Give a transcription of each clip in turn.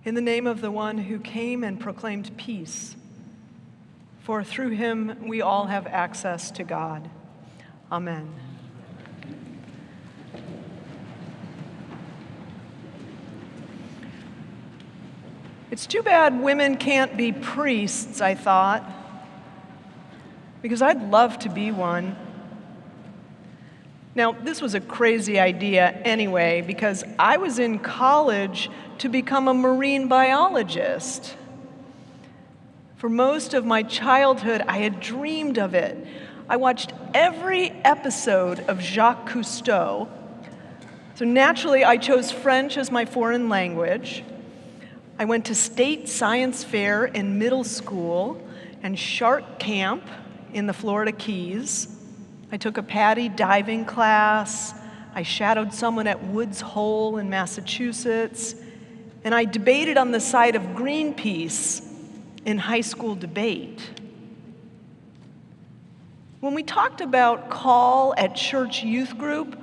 In the name of the one who came and proclaimed peace, for through him we all have access to God. Amen. It's too bad women can't be priests, I thought, because I'd love to be one. Now, this was a crazy idea anyway, because I was in college to become a marine biologist. For most of my childhood, I had dreamed of it. I watched every episode of Jacques Cousteau. So naturally, I chose French as my foreign language. I went to state science fair in middle school and shark camp in the Florida Keys. I took a PADI diving class. I shadowed someone at Woods Hole in Massachusetts. And I debated on the side of Greenpeace in high school debate. When we talked about call at church youth group,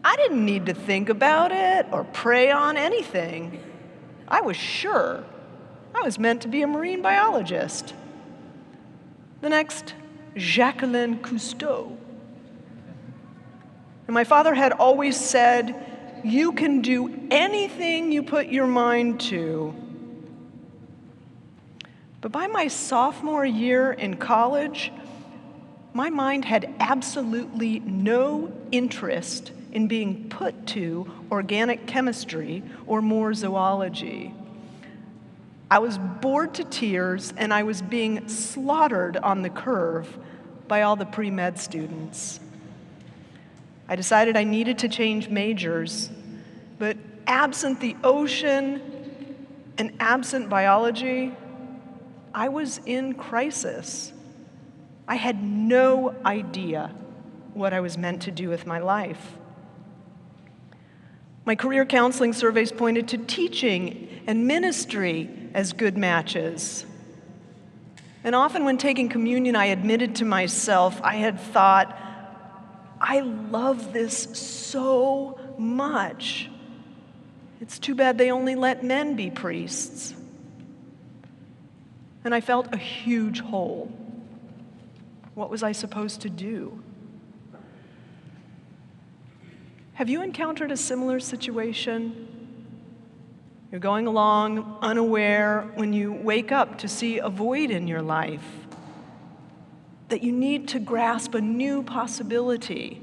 I didn't need to think about it or pray on anything. I was sure I was meant to be a marine biologist. The next Jacqueline Cousteau. And my father had always said, "You can do anything you put your mind to." But by my sophomore year in college, my mind had absolutely no interest in being put to organic chemistry or more zoology. I was bored to tears, and I was being slaughtered on the curve by all the pre-med students. I decided I needed to change majors, but absent the ocean and absent biology, I was in crisis. I had no idea what I was meant to do with my life. My career counseling surveys pointed to teaching and ministry as good matches. And often when taking communion, I admitted to myself, I had thought, I love this so much. It's too bad they only let men be priests. And I felt a huge hole. What was I supposed to do? Have you encountered a similar situation? You're going along unaware when you wake up to see a void in your life, that you need to grasp a new possibility.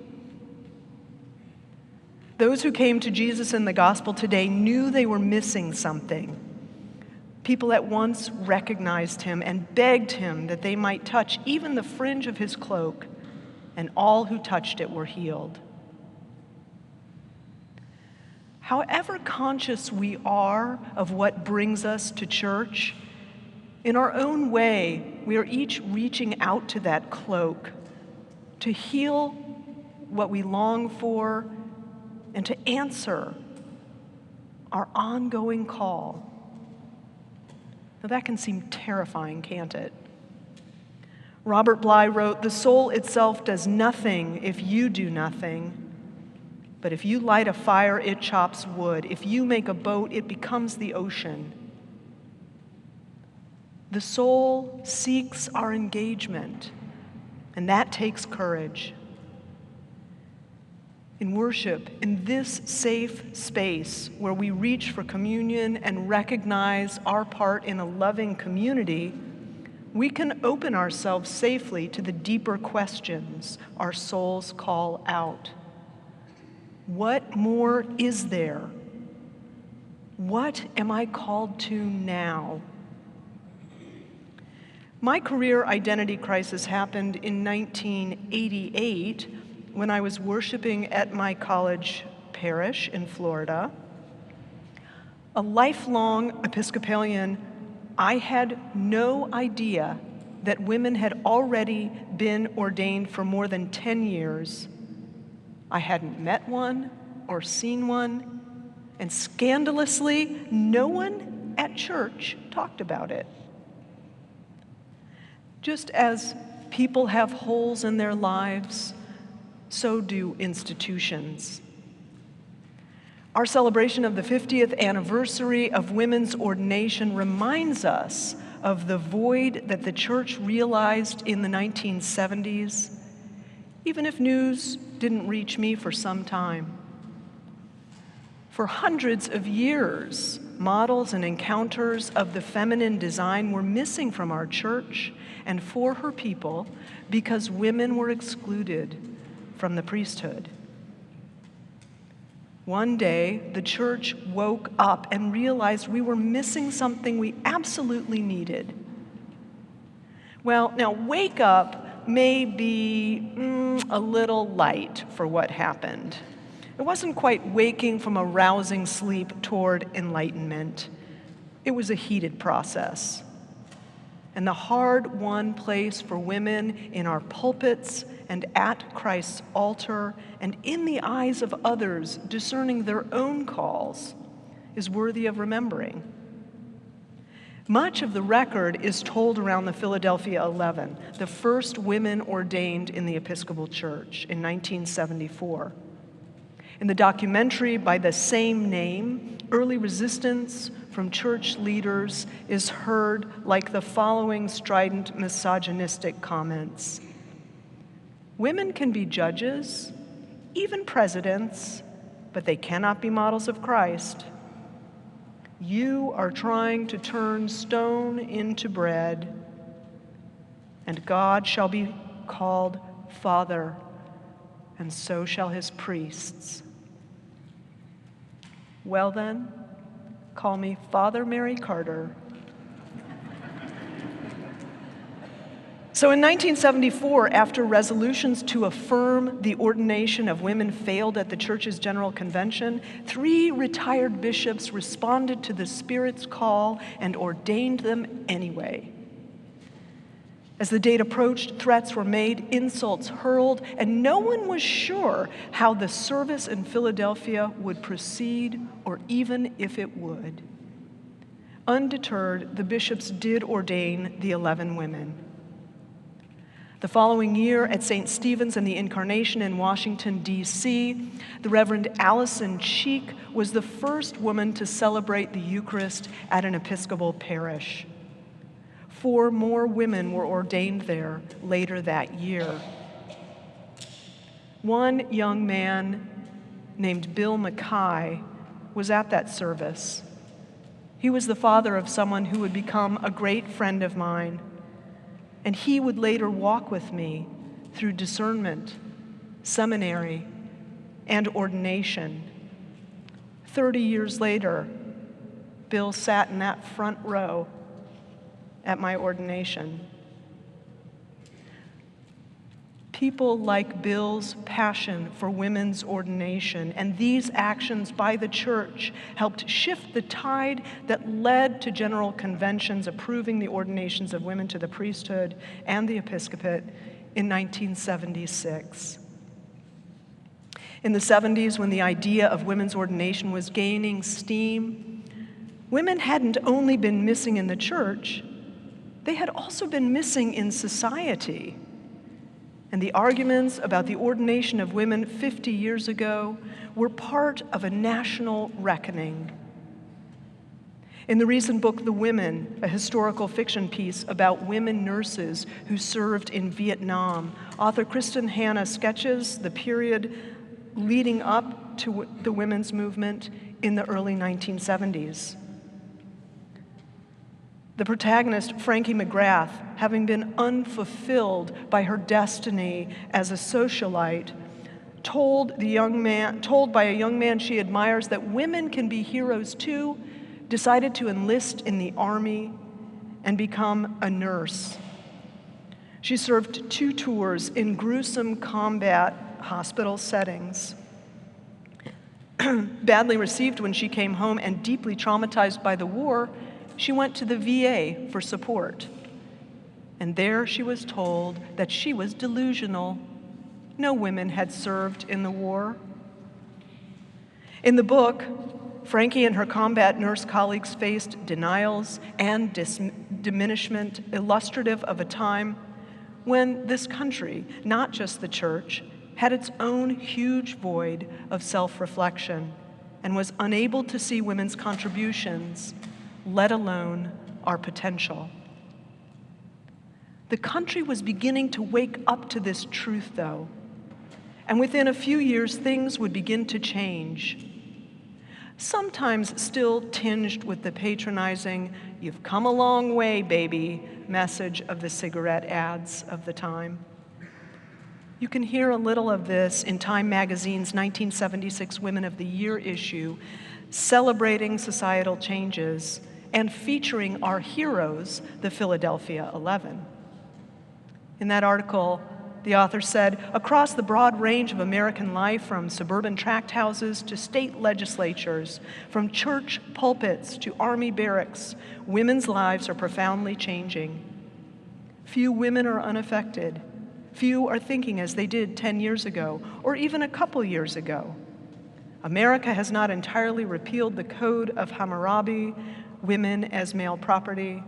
Those who came to Jesus in the gospel today knew they were missing something. People at once recognized him and begged him that they might touch even the fringe of his cloak, and all who touched it were healed. However conscious we are of what brings us to church, in our own way, we are each reaching out to that cloak to heal what we long for and to answer our ongoing call. Now that can seem terrifying, can't it? Robert Bly wrote, "The soul itself does nothing if you do nothing. But if you light a fire, it chops wood. If you make a boat, it becomes the ocean." The soul seeks our engagement, and that takes courage. In worship, in this safe space where we reach for communion and recognize our part in a loving community, we can open ourselves safely to the deeper questions our souls call out. What more is there? What am I called to now? My career identity crisis happened in 1988 when I was worshiping at my college parish in Florida. A lifelong Episcopalian, I had no idea that women had already been ordained for more than 10 years. I hadn't met one or seen one, and scandalously, no one at church talked about it. Just as people have holes in their lives, so do institutions. Our celebration of the 50th anniversary of women's ordination reminds us of the void that the church realized in the 1970s, even if news didn't reach me for some time. For hundreds of years, models and encounters of the feminine design were missing from our church and for her people because women were excluded from the priesthood. One day, the church woke up and realized we were missing something we absolutely needed. Well, now, wake up may be a little light for what happened. It wasn't quite waking from a rousing sleep toward enlightenment. It was a heated process. And the hard-won place for women in our pulpits and at Christ's altar and in the eyes of others discerning their own calls is worthy of remembering. Much of the record is told around the Philadelphia 11, the first women ordained in the Episcopal Church in 1974. In the documentary by the same name, early resistance from church leaders is heard like the following strident misogynistic comments. Women can be judges, even presidents, but they cannot be models of Christ. You are trying to turn stone into bread, and God shall be called Father, and so shall his priests. Well then, call me Father Mary Carter. So in 1974, after resolutions to affirm the ordination of women failed at the church's General Convention, 3 retired bishops responded to the Spirit's call and ordained them anyway. As the date approached, threats were made, insults hurled, and no one was sure how the service in Philadelphia would proceed or even if it would. Undeterred, the bishops did ordain the 11 women. The following year at St. Stephen's and the Incarnation in Washington, D.C., the Reverend Allison Cheek was the first woman to celebrate the Eucharist at an Episcopal parish. 4 more women were ordained there later that year. One young man named Bill Mackay was at that service. He was the father of someone who would become a great friend of mine, and he would later walk with me through discernment, seminary, and ordination. 30 years later, Bill sat in that front row at my ordination. People like Bill's passion for women's ordination and these actions by the church helped shift the tide that led to general conventions approving the ordinations of women to the priesthood and the episcopate in 1976. In the 70s, when the idea of women's ordination was gaining steam, women hadn't only been missing in the church, they had also been missing in society. And the arguments about the ordination of women 50 years ago were part of a national reckoning. In the recent book, The Women, a historical fiction piece about women nurses who served in Vietnam, author Kristen Hanna sketches the period leading up to the women's movement in the early 1970s. The protagonist, Frankie McGrath, having been unfulfilled by her destiny as a socialite, told by a young man she admires that women can be heroes too, decided to enlist in the army and become a nurse. She served 2 tours in gruesome combat hospital settings. Badly received when she came home and deeply traumatized by the war, she went to the VA for support. And there she was told that she was delusional. No women had served in the war. In the book, Frankie and her combat nurse colleagues faced denials and diminishment illustrative of a time when this country, not just the church, had its own huge void of self-reflection and was unable to see women's contributions, let alone our potential. The country was beginning to wake up to this truth, though, and within a few years, things would begin to change. Sometimes still tinged with the patronizing, "You've come a long way, baby," message of the cigarette ads of the time. You can hear a little of this in Time magazine's 1976 Women of the Year issue, celebrating societal changes and featuring our heroes, the Philadelphia 11. In that article, the author said, across the broad range of American life, from suburban tract houses to state legislatures, from church pulpits to army barracks, women's lives are profoundly changing. Few women are unaffected. Few are thinking as they did 10 years ago, or even a couple years ago. America has not entirely repealed the Code of Hammurabi, women as male property,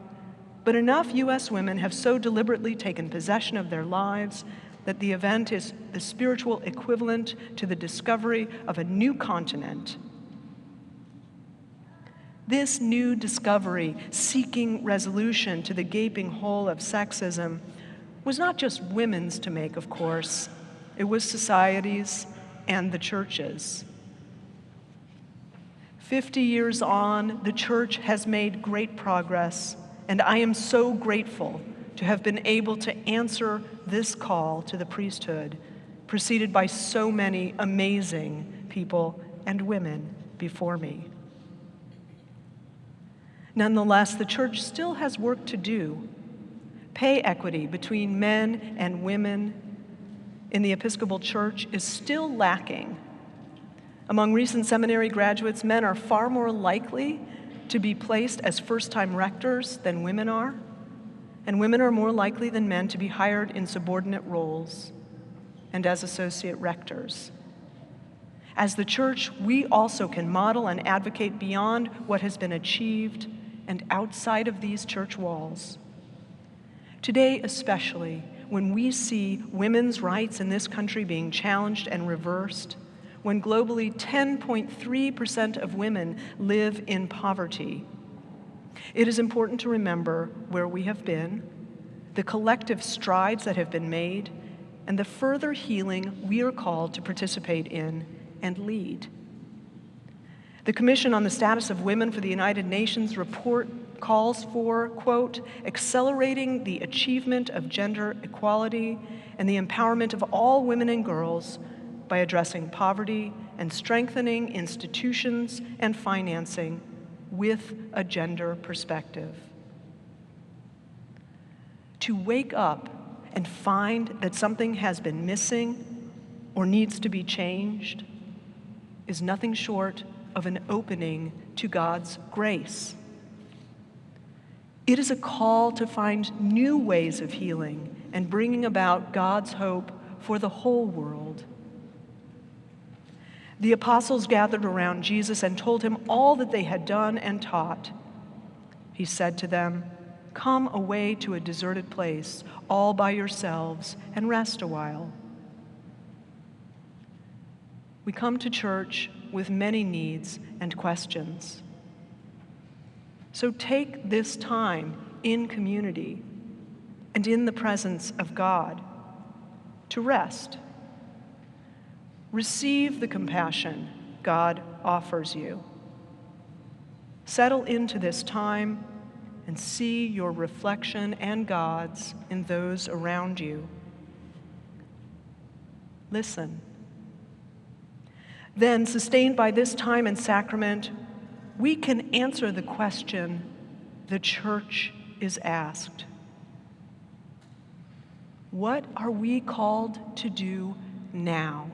but enough U.S. women have so deliberately taken possession of their lives that the event is the spiritual equivalent to the discovery of a new continent. This new discovery, seeking resolution to the gaping hole of sexism, was not just women's to make, of course. It was society's and the church's. 50 years on, the church has made great progress, and I am so grateful to have been able to answer this call to the priesthood, preceded by so many amazing people and women before me. Nonetheless, the church still has work to do. Pay equity between men and women in the Episcopal Church is still lacking. Among recent seminary graduates, men are far more likely to be placed as first-time rectors than women are, and women are more likely than men to be hired in subordinate roles and as associate rectors. As the church, we also can model and advocate beyond what has been achieved and outside of these church walls. Today, especially, when we see women's rights in this country being challenged and reversed, when globally 10.3% of women live in poverty, it is important to remember where we have been, the collective strides that have been made, and the further healing we are called to participate in and lead. The Commission on the Status of Women for the United Nations report calls for, quote, accelerating the achievement of gender equality and the empowerment of all women and girls by addressing poverty and strengthening institutions and financing with a gender perspective. To wake up and find that something has been missing or needs to be changed is nothing short of an opening to God's grace. It is a call to find new ways of healing and bringing about God's hope for the whole world. The apostles gathered around Jesus and told him all that they had done and taught. He said to them, "Come away to a deserted place, all by yourselves, and rest a while." We come to church with many needs and questions. So take this time in community and in the presence of God to rest. Receive the compassion God offers you. Settle into this time and see your reflection and God's in those around you. Listen. Then, sustained by this time and sacrament, we can answer the question the church is asked. What are we called to do now?